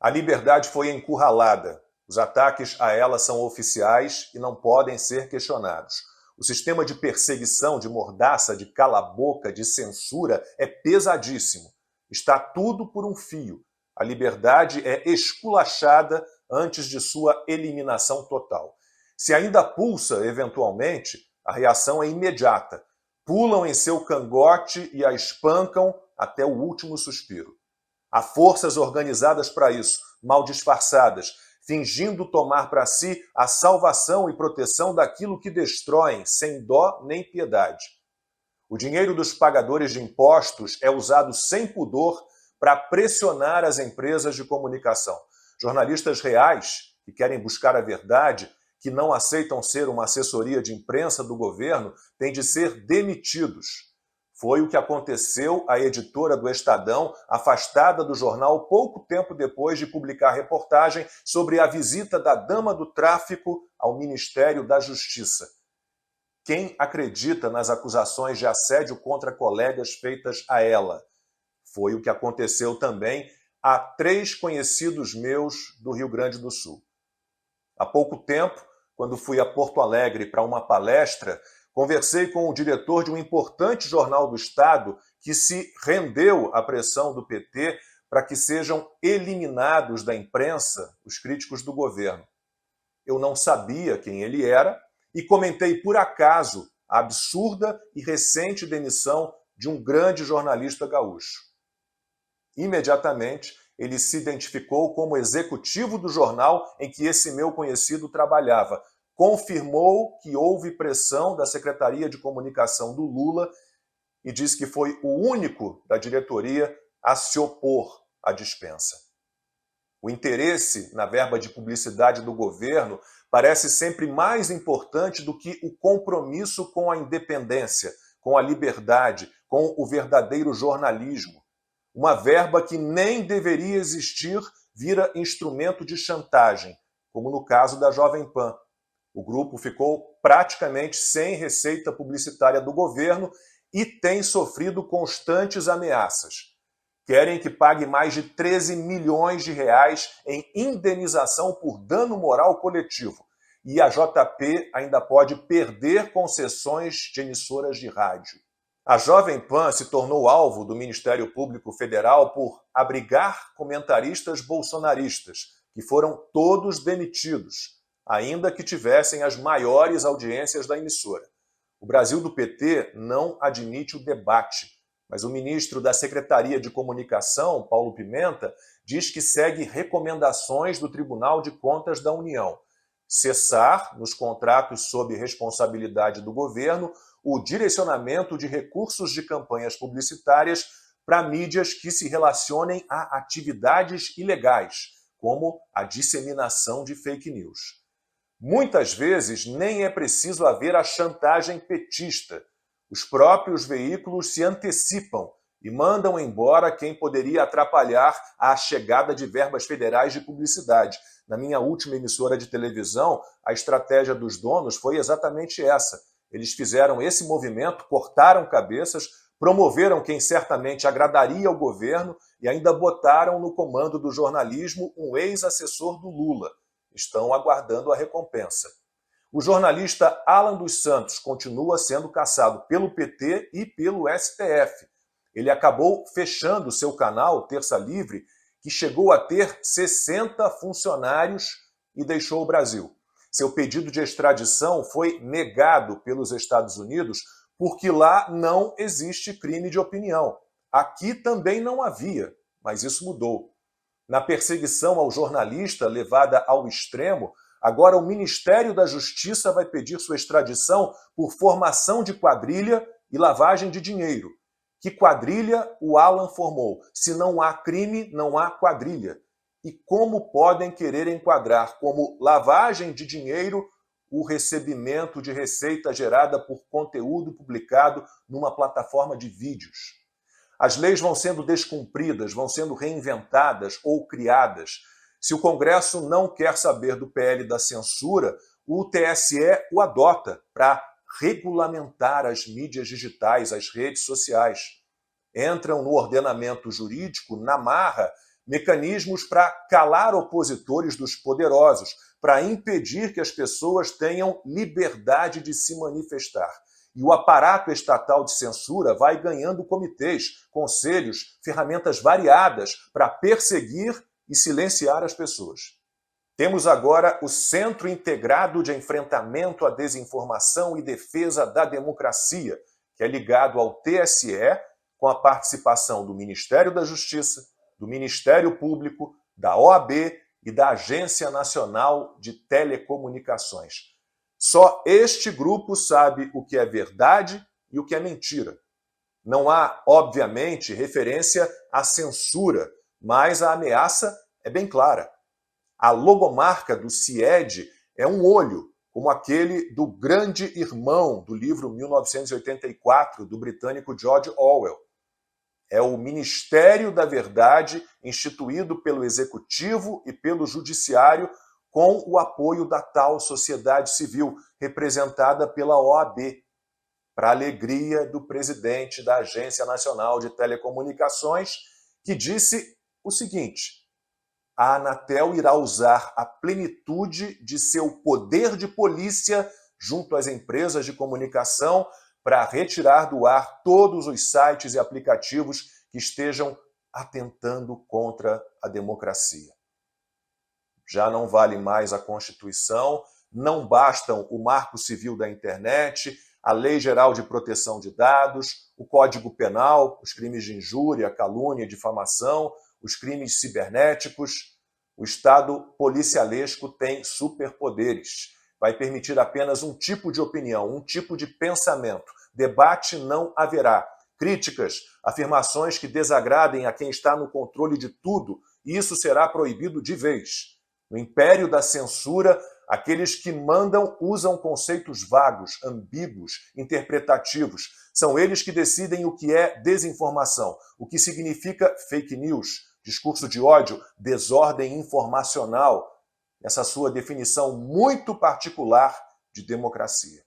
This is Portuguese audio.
A liberdade foi encurralada. Os ataques a ela são oficiais e não podem ser questionados. O sistema de perseguição, de mordaça, de cala-boca, de censura é pesadíssimo. Está tudo por um fio. A liberdade é esculachada antes de sua eliminação total. Se ainda pulsa, eventualmente, a reação é imediata. Pulam em seu cangote e a espancam até o último suspiro. Há forças organizadas para isso, mal disfarçadas, fingindo tomar para si a salvação e proteção daquilo que destroem, sem dó nem piedade. O dinheiro dos pagadores de impostos é usado sem pudor para pressionar as empresas de comunicação. Jornalistas reais, que querem buscar a verdade, que não aceitam ser uma assessoria de imprensa do governo, têm de ser demitidos. Foi o que aconteceu à editora do Estadão, afastada do jornal pouco tempo depois de publicar reportagem sobre a visita da dama do tráfico ao Ministério da Justiça. Quem acredita nas acusações de assédio contra colegas feitas a ela? Foi o que aconteceu também a 3 conhecidos meus do Rio Grande do Sul. Há pouco tempo, quando fui a Porto Alegre para uma palestra, conversei com o diretor de um importante jornal do Estado que se rendeu à pressão do PT para que sejam eliminados da imprensa os críticos do governo. Eu não sabia quem ele era e comentei por acaso a absurda e recente demissão de um grande jornalista gaúcho. Imediatamente, ele se identificou como executivo do jornal em que esse meu conhecido trabalhava. Confirmou que houve pressão da Secretaria de Comunicação do Lula e disse que foi o único da diretoria a se opor à dispensa. O interesse na verba de publicidade do governo parece sempre mais importante do que o compromisso com a independência, com a liberdade, com o verdadeiro jornalismo. Uma verba que nem deveria existir vira instrumento de chantagem, como no caso da Jovem Pan. O grupo ficou praticamente sem receita publicitária do governo e tem sofrido constantes ameaças. Querem que pague mais de 13 milhões de reais em indenização por dano moral coletivo. E a JP ainda pode perder concessões de emissoras de rádio. A Jovem Pan se tornou alvo do Ministério Público Federal por abrigar comentaristas bolsonaristas, que foram todos demitidos, ainda que tivessem as maiores audiências da emissora. O Brasil do PT não admite o debate, mas o ministro da Secretaria de Comunicação, Paulo Pimenta, diz que segue recomendações do Tribunal de Contas da União. Cessar, nos contratos sob responsabilidade do governo, o direcionamento de recursos de campanhas publicitárias para mídias que se relacionem a atividades ilegais, como a disseminação de fake news. Muitas vezes nem é preciso haver a chantagem petista. Os próprios veículos se antecipam e mandam embora quem poderia atrapalhar a chegada de verbas federais de publicidade. Na minha última emissora de televisão, a estratégia dos donos foi exatamente essa. Eles fizeram esse movimento, cortaram cabeças, promoveram quem certamente agradaria ao governo e ainda botaram no comando do jornalismo um ex-assessor do Lula. Estão aguardando a recompensa. O jornalista Alan dos Santos continua sendo caçado pelo PT e pelo STF. Ele acabou fechando seu canal, Terça Livre, que chegou a ter 60 funcionários e deixou o Brasil. Seu pedido de extradição foi negado pelos Estados Unidos porque lá não existe crime de opinião. Aqui também não havia, mas isso mudou. Na perseguição ao jornalista levada ao extremo, agora o Ministério da Justiça vai pedir sua extradição por formação de quadrilha e lavagem de dinheiro. Que quadrilha o Alan formou? Se não há crime, não há quadrilha. E como podem querer enquadrar como lavagem de dinheiro o recebimento de receita gerada por conteúdo publicado numa plataforma de vídeos? As leis vão sendo descumpridas, vão sendo reinventadas ou criadas. Se o Congresso não quer saber do PL da censura, o TSE o adota para regulamentar as mídias digitais, as redes sociais. Entram no ordenamento jurídico na marra, mecanismos para calar opositores dos poderosos, para impedir que as pessoas tenham liberdade de se manifestar. E o aparato estatal de censura vai ganhando comitês, conselhos, ferramentas variadas para perseguir e silenciar as pessoas. Temos agora o Centro Integrado de Enfrentamento à Desinformação e Defesa da Democracia, que é ligado ao TSE, com a participação do Ministério da Justiça, do Ministério Público, da OAB e da Agência Nacional de Telecomunicações. Só este grupo sabe o que é verdade e o que é mentira. Não há, obviamente, referência à censura, mas a ameaça é bem clara. A logomarca do CIED é um olho, como aquele do Grande Irmão, do livro 1984, do britânico George Orwell. É o Ministério da Verdade, instituído pelo Executivo e pelo Judiciário, com o apoio da tal sociedade civil, representada pela OAB, para a alegria do presidente da Agência Nacional de Telecomunicações, que disse o seguinte: a Anatel irá usar a plenitude de seu poder de polícia junto às empresas de comunicação para retirar do ar todos os sites e aplicativos que estejam atentando contra a democracia. Já não vale mais a Constituição, não bastam o Marco Civil da Internet, a Lei Geral de Proteção de Dados, o Código Penal, os crimes de injúria, calúnia e difamação, os crimes cibernéticos. O Estado policialesco tem superpoderes. Vai permitir apenas um tipo de opinião, um tipo de pensamento. Debate não haverá. Críticas, afirmações que desagradem a quem está no controle de tudo, isso será proibido de vez. No império da censura, aqueles que mandam usam conceitos vagos, ambíguos, interpretativos. São eles que decidem o que é desinformação, o que significa fake news, discurso de ódio, desordem informacional, essa sua definição muito particular de democracia.